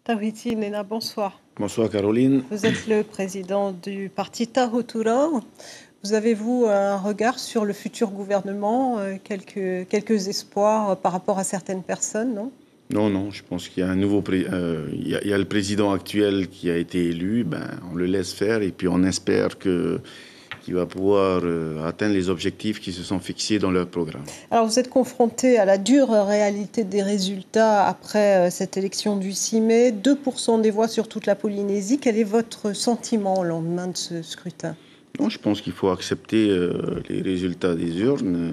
Tawhiti Nena, bonsoir. Bonsoir Caroline. Vous êtes le président du parti Tahoturau. Vous avez-vous un regard sur le futur gouvernement, quelques espoirs par rapport à certaines personnes, non? Non, je pense qu'il y a un nouveau il y a le président actuel qui a été élu, on le laisse faire et puis on espère qu'il va pouvoir atteindre les objectifs qui se sont fixés dans leur programme. Alors vous êtes confronté à la dure réalité des résultats après cette élection du 6 mai, 2% des voix sur toute la Polynésie. Quel est votre sentiment au lendemain de ce scrutin? Non, je pense qu'il faut accepter les résultats des urnes.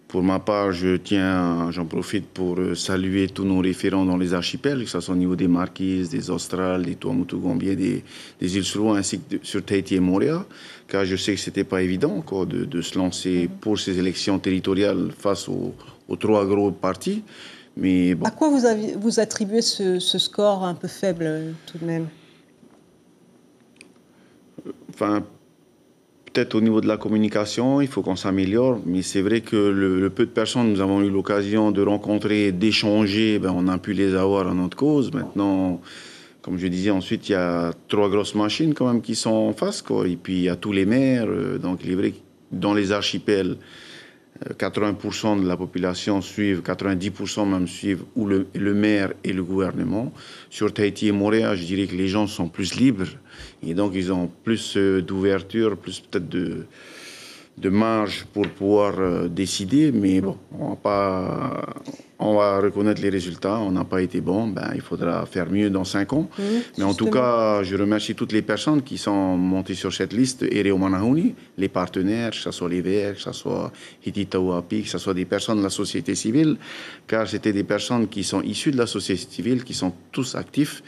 Pour ma part, j'en profite pour saluer tous nos référents dans les archipels, que ce soit au niveau des Marquises, des Australes, des Tuamotu-Gambier, des îles Sulu, ainsi que sur Tahiti et Moorea, car je sais que ce n'était pas évident encore de se lancer pour ces élections territoriales face aux trois gros partis. Mais bon. À quoi vous attribuez ce score un peu faible tout de même? Enfin, peut-être au niveau de la communication, il faut qu'on s'améliore, mais c'est vrai que le peu de personnes que nous avons eu l'occasion de rencontrer, d'échanger, on a pu les avoir en notre cause. Maintenant, comme je disais, ensuite, il y a trois grosses machines quand même qui sont en face, quoi. Et puis, il y a tous les maires. Donc, il est vrai que dans les archipels, 80% de la population suivent, 90% même suivent ou le maire et le gouvernement. Sur Tahiti et Moorea, je dirais que les gens sont plus libres et donc ils ont plus d'ouverture, plus peut-être de marge pour pouvoir décider. Mais bon, on va reconnaître les résultats. On n'a pas été bon. Il faudra faire mieux dans 5 ans. Mais en tout cas, je remercie toutes les personnes qui sont montées sur cette liste. Ereo Manahuni, les partenaires, que ce soit les Verts, que ce soit Hiti Tauapi, que ce soit des personnes de la société civile, car c'était des personnes qui sont issues de la société civile, qui sont tous actifs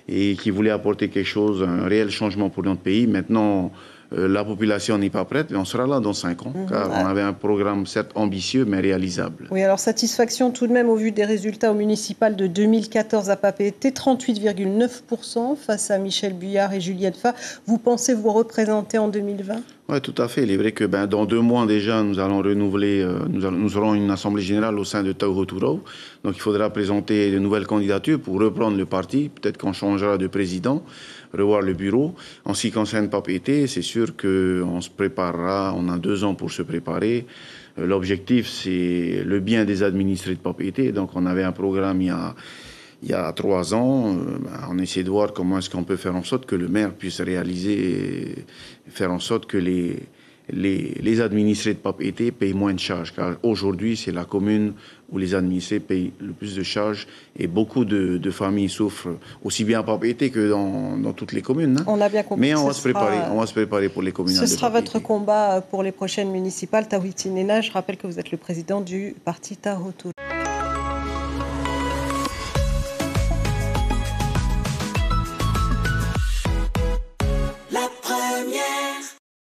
et qui voulaient apporter quelque chose, un réel changement pour notre pays. Maintenant, la population n'est pas prête, mais on sera là dans 5 ans, car on avait un programme certes ambitieux, mais réalisable. Oui, alors satisfaction tout de même au vu des résultats au municipal de 2014 à Papeete, 38,9% face à Michel Buyard et Juliette Fa. Vous pensez vous représenter en 2020? Oui, tout à fait. Il est vrai que dans 2 mois déjà, nous allons renouveler, nous aurons une assemblée générale au sein de Tahoturau. Donc il faudra présenter de nouvelles candidatures pour reprendre le parti. Peut-être qu'on changera de président, revoir le bureau. En ce qui concerne Papeete, c'est sûr qu'on se préparera. On a 2 ans pour se préparer. L'objectif, c'est le bien des administrés de Papeete. Donc on avait un programme il y a 3 ans, on essaie de voir comment est-ce qu'on peut faire en sorte que le maire puisse réaliser, faire en sorte que les administrés de Papeete payent moins de charges. Car aujourd'hui, c'est la commune où les administrés payent le plus de charges et beaucoup de familles souffrent, aussi bien à Papeete que dans toutes les communes. On a bien compris. Mais on va se préparer pour les communales. Ce sera votre combat pour les prochaines municipales. Tawhiti Nena, je rappelle que vous êtes le président du parti Tahoturau.